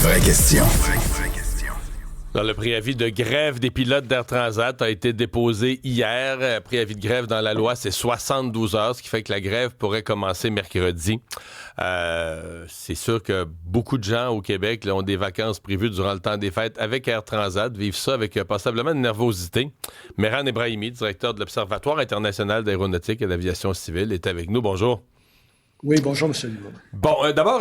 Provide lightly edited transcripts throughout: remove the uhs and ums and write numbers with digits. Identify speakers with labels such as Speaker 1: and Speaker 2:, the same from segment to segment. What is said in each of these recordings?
Speaker 1: vraies questions.
Speaker 2: Dans le préavis de grève des pilotes d'Air Transat a été déposé hier. Préavis de grève dans la loi, c'est 72 heures, ce qui fait que la grève pourrait commencer mercredi. C'est sûr que beaucoup de gens au Québec là, ont des vacances prévues durant le temps des fêtes avec Air Transat, vivent ça avec passablement de nervosité. Mehran Ebrahimi, directeur de l'Observatoire international d'aéronautique et d'aviation civile, est avec nous. Bonjour.
Speaker 3: Oui, bonjour, M. Dumont.
Speaker 2: Bon, d'abord,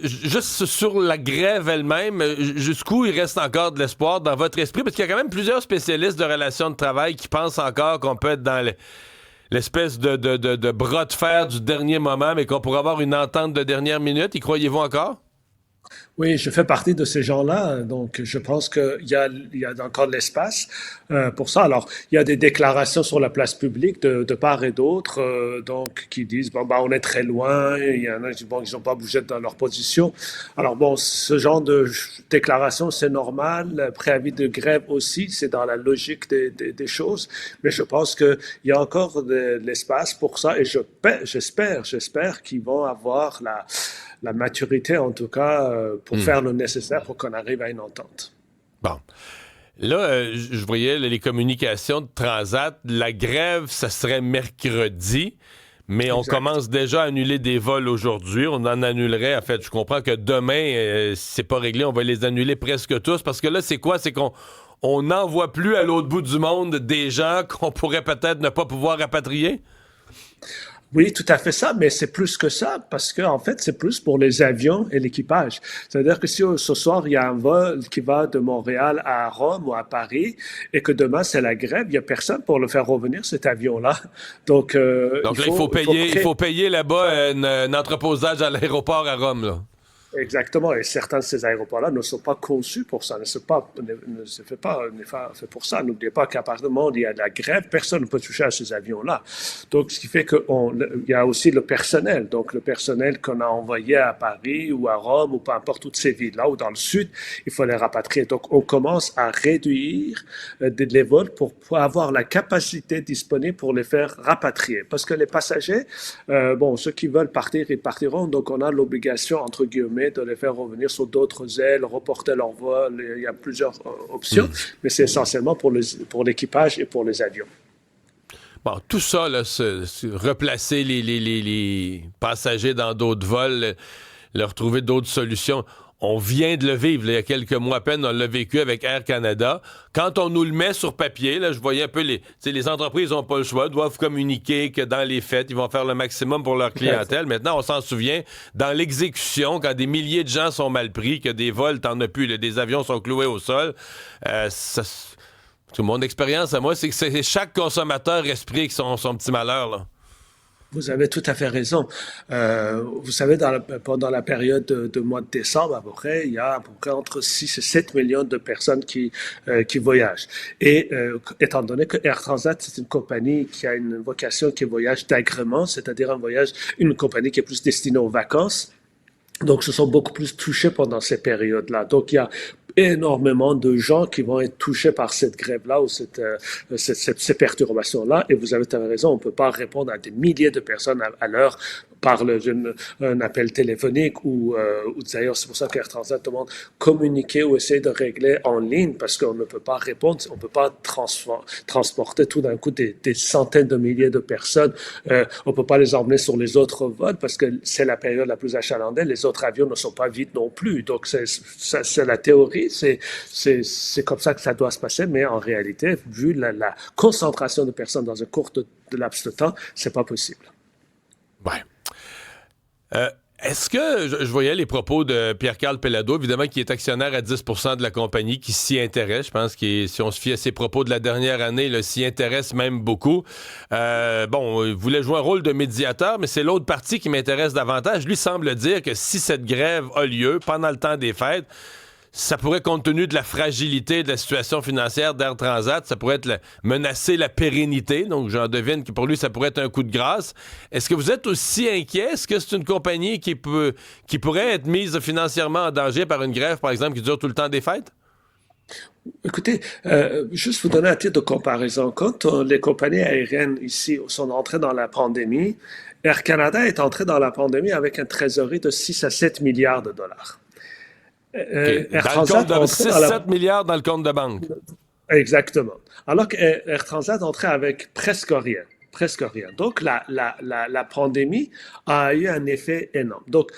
Speaker 2: juste sur la grève elle-même, jusqu'où il reste encore de l'espoir dans votre esprit? Parce qu'il y a quand même plusieurs spécialistes de relations de travail qui pensent encore qu'on peut être dans l'espèce de bras de fer du dernier moment, mais qu'on pourrait avoir une entente de dernière minute. Y croyez-vous encore?
Speaker 3: Oui, je fais partie de ces gens-là, donc je pense qu'il y a encore de l'espace pour ça. Alors, il y a des déclarations sur la place publique de part et d'autre, donc qui disent bon, on est très loin. Il y en a qui disent bon, ils n'ont pas bougé dans leur position. Alors bon, ce genre de déclaration, c'est normal. Le préavis de grève aussi, c'est dans la logique des choses. Mais je pense qu'il y a encore de l'espace pour ça, et j'espère qu'ils vont avoir la maturité, en tout cas, pour faire le nécessaire pour qu'on arrive à une entente.
Speaker 2: Bon. Là, je voyais les communications de Transat. La grève, ça serait mercredi, mais on commence déjà à annuler des vols aujourd'hui. On en annulerait, en fait, je comprends que demain, si c'est pas réglé, on va les annuler presque tous, parce que là, c'est quoi? C'est qu'on n'envoie plus à l'autre bout du monde des gens qu'on pourrait peut-être ne pas pouvoir rapatrier?
Speaker 3: Oui, tout à fait ça, mais c'est plus que ça, parce que en fait, c'est plus pour les avions et l'équipage. C'est-à-dire que si ce soir, il y a un vol qui va de Montréal à Rome ou à Paris, et que demain, c'est la grève, il n'y a personne pour le faire revenir, cet avion-là. Donc
Speaker 2: il faut payer là-bas un entreposage à l'aéroport à Rome, là.
Speaker 3: Exactement, et certains de ces aéroports-là ne sont pas conçus pour ça, ne se fait pour ça. N'oubliez pas qu'à partir du moment où il y a de la grève, personne ne peut toucher à ces avions-là. Donc, ce qui fait qu'il y a aussi le personnel. Donc, le personnel qu'on a envoyé à Paris ou à Rome ou peu importe toutes ces villes-là ou dans le sud, il faut les rapatrier. Donc, on commence à réduire les vols pour avoir la capacité disponible pour les faire rapatrier. Parce que les passagers, ceux qui veulent partir, ils partiront. Donc, on a l'obligation, entre guillemets, de les faire revenir sur d'autres ailes, reporter leur vol. Il y a plusieurs options, mais c'est essentiellement pour l'équipage et pour les avions.
Speaker 2: Bon, tout ça, là, replacer les passagers dans d'autres vols, leur trouver d'autres solutions. On vient de le vivre, là, il y a quelques mois à peine, on l'a vécu avec Air Canada. Quand on nous le met sur papier, là, je voyais un peu les entreprises n'ont pas le choix, doivent communiquer que dans les fêtes, ils vont faire le maximum pour leur clientèle. Maintenant, on s'en souvient, dans l'exécution, quand des milliers de gens sont mal pris, que des vols, t'en as plus, là, des avions sont cloués au sol, mon expérience à moi, c'est que chaque consommateur respire son petit malheur, là.
Speaker 3: Vous avez tout à fait raison. Vous savez, pendant la période de mois de décembre, à peu près, il y a à peu près entre 6 et 7 millions de personnes qui voyagent. Et étant donné que Air Transat, c'est une compagnie qui a une vocation qui est voyage d'agrément, c'est-à-dire une compagnie qui est plus destinée aux vacances, donc, ce sont beaucoup plus touchés pendant ces périodes-là. Donc, il y a énormément de gens qui vont être touchés par cette grève-là ou ces perturbations-là. Et vous avez tout à fait raison, on ne peut pas répondre à des milliers de personnes à l'heure par un appel téléphonique ou d'ailleurs, c'est pour ça qu'Air Transat demande communiquer ou essayer de régler en ligne parce qu'on ne peut pas répondre, on ne peut pas transporter tout d'un coup des centaines de milliers de personnes. On ne peut pas les emmener sur les autres vols parce que c'est la période la plus achalandée. Les autres avions ne sont pas vides non plus. Donc, c'est la théorie, c'est comme ça que ça doit se passer, mais en réalité, vu la concentration de personnes dans un court laps de temps, c'est pas possible.
Speaker 2: Ouais. Est-ce que, je voyais les propos de Pierre-Carl Péladeau, évidemment, qui est actionnaire à 10% de la compagnie, qui s'y intéresse. Je pense que si on se fie à ses propos de la dernière année, il s'y intéresse même beaucoup. Il voulait jouer un rôle de médiateur, mais c'est l'autre partie qui m'intéresse davantage. Lui semble dire que si cette grève a lieu pendant le temps des fêtes, ça pourrait, compte tenu de la fragilité de la situation financière d'Air Transat, ça pourrait menacer la pérennité. Donc, j'en devine que pour lui, ça pourrait être un coup de grâce. Est-ce que vous êtes aussi inquiet? Est-ce que c'est une compagnie qui pourrait être mise financièrement en danger par une grève, par exemple, qui dure tout le temps des fêtes?
Speaker 3: Écoutez, juste vous donner un titre de comparaison. Quand les compagnies aériennes ici sont entrées dans la pandémie, Air Canada est entré dans la pandémie avec une trésorerie de 6 à 7 milliards de dollars.
Speaker 2: Okay.
Speaker 3: Air
Speaker 2: Dans le
Speaker 3: Transat
Speaker 2: compte de
Speaker 3: entrait dans la...
Speaker 2: 6-7 milliards dans le compte de banque.
Speaker 3: Exactement. Alors que Air Transat entrait avec presque rien. Presque rien. Donc, la pandémie a eu un effet énorme. Donc,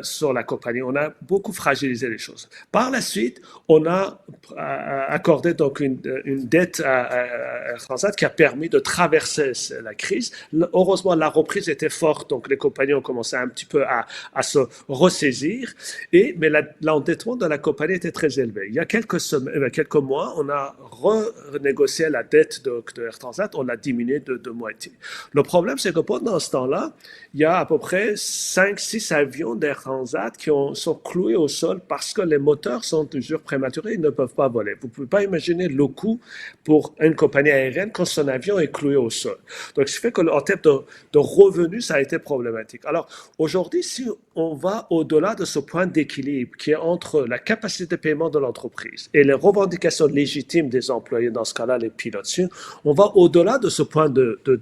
Speaker 3: sur la compagnie, on a beaucoup fragilisé les choses. Par la suite, on a accordé donc une dette à Air Transat qui a permis de traverser la crise. Heureusement, la reprise était forte, donc les compagnies ont commencé un petit peu à se ressaisir. Mais l'endettement de la compagnie était très élevé. Il y a quelques mois, on a renégocié la dette de Air Transat, on l'a diminué de moitié. Le problème, c'est que pendant ce temps-là, il y a à peu près 5-6 avions d'Air Transat qui sont cloués au sol parce que les moteurs sont toujours prématurés, ils ne peuvent pas voler. Vous ne pouvez pas imaginer le coût pour une compagnie aérienne quand son avion est cloué au sol. Donc, ce qui fait qu'en termes de revenus, ça a été problématique. Alors, aujourd'hui, si on va au-delà de ce point d'équilibre qui est entre la capacité de paiement de l'entreprise et les revendications légitimes des employés, dans ce cas-là, les pilotes, on va au-delà de ce point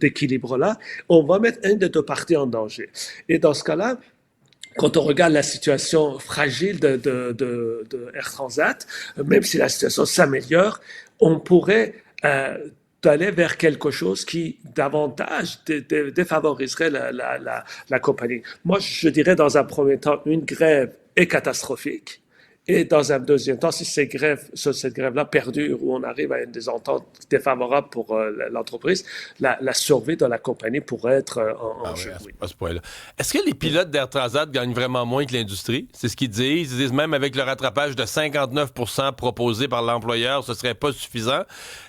Speaker 3: d'équilibre-là, on va mettre une des deux parties en danger. Et dans ce cas-là, quand on regarde la situation fragile de Air Transat, même si la situation s'améliore, on pourrait d'aller vers quelque chose qui davantage défavoriserait la compagnie. Moi, je dirais dans un premier temps, une grève est catastrophique. Et dans un deuxième temps, si cette grève-là perdure, où on arrive à une désentente défavorable pour l'entreprise, la survie de la compagnie pourrait être en jeu.
Speaker 2: Oui, à ce point-là. Est-ce que les pilotes d'Air Transat gagnent vraiment moins que l'industrie? C'est ce qu'ils disent. Ils disent même avec le rattrapage de 59 % proposé par l'employeur, ce serait pas suffisant.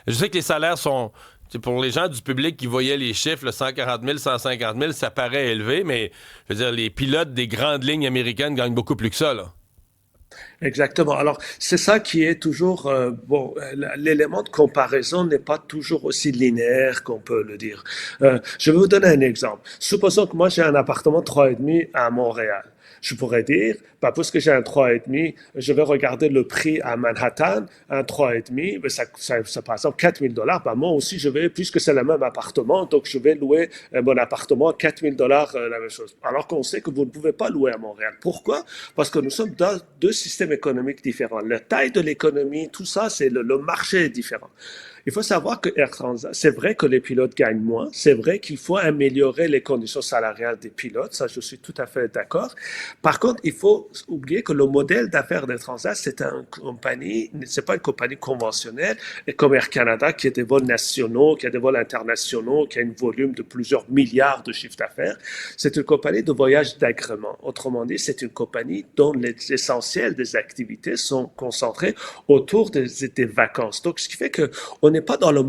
Speaker 2: Je sais que les salaires sont... Pour les gens du public qui voyaient les chiffres, le 140 000, 150 000, ça paraît élevé, mais je veux dire, les pilotes des grandes lignes américaines gagnent beaucoup plus que ça, là.
Speaker 3: Exactement. Alors, c'est ça qui est toujours, l'élément de comparaison n'est pas toujours aussi linéaire qu'on peut le dire. Je vais vous donner un exemple. Supposons que moi, j'ai un appartement de 3,5 à Montréal. Je pourrais dire, puisque j'ai un 3,5, je vais regarder le prix à Manhattan, un 3,5, ça par exemple 4 000 $. Moi aussi, puisque c'est le même appartement, donc je vais louer mon appartement à 4 000 $, la même chose. Alors qu'on sait que vous ne pouvez pas louer à Montréal. Pourquoi? Parce que nous sommes dans deux systèmes économiques différents. La taille de l'économie, tout ça, c'est le marché est différent. Il faut savoir que Air Transat, c'est vrai que les pilotes gagnent moins, c'est vrai qu'il faut améliorer les conditions salariales des pilotes, ça je suis tout à fait d'accord. Par contre, il faut oublier que le modèle d'affaires d'Air Transat, c'est pas une compagnie conventionnelle, et comme Air Canada qui a des vols nationaux, qui a des vols internationaux, qui a un volume de plusieurs milliards de chiffres d'affaires. C'est une compagnie de voyage d'agrément. Autrement dit, c'est une compagnie dont l'essentiel des activités sont concentrées autour des vacances. Donc, ce qui fait qu'on n'est pas dans le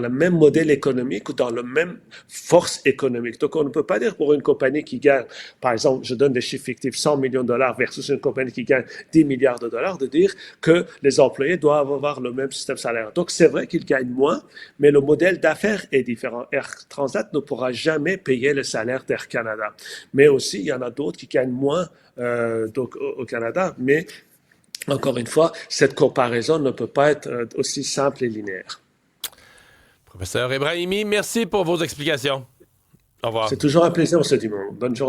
Speaker 3: même modèle économique ou dans la même force économique. Donc, on ne peut pas dire pour une compagnie qui gagne, par exemple, je donne des chiffres fictifs, 100 millions de dollars versus une compagnie qui gagne 10 milliards de dollars, de dire que les employés doivent avoir le même système salaire. Donc, c'est vrai qu'ils gagnent moins, mais le modèle d'affaires est différent. Air Transat ne pourra jamais payer le salaire d'Air Canada. Mais aussi, il y en a d'autres qui gagnent moins donc, au Canada, mais encore une fois, cette comparaison ne peut pas être aussi simple et linéaire.
Speaker 2: Professeur Ebrahimi, merci pour vos explications. Au revoir.
Speaker 3: C'est toujours un plaisir, M. Dumont. Bonne journée.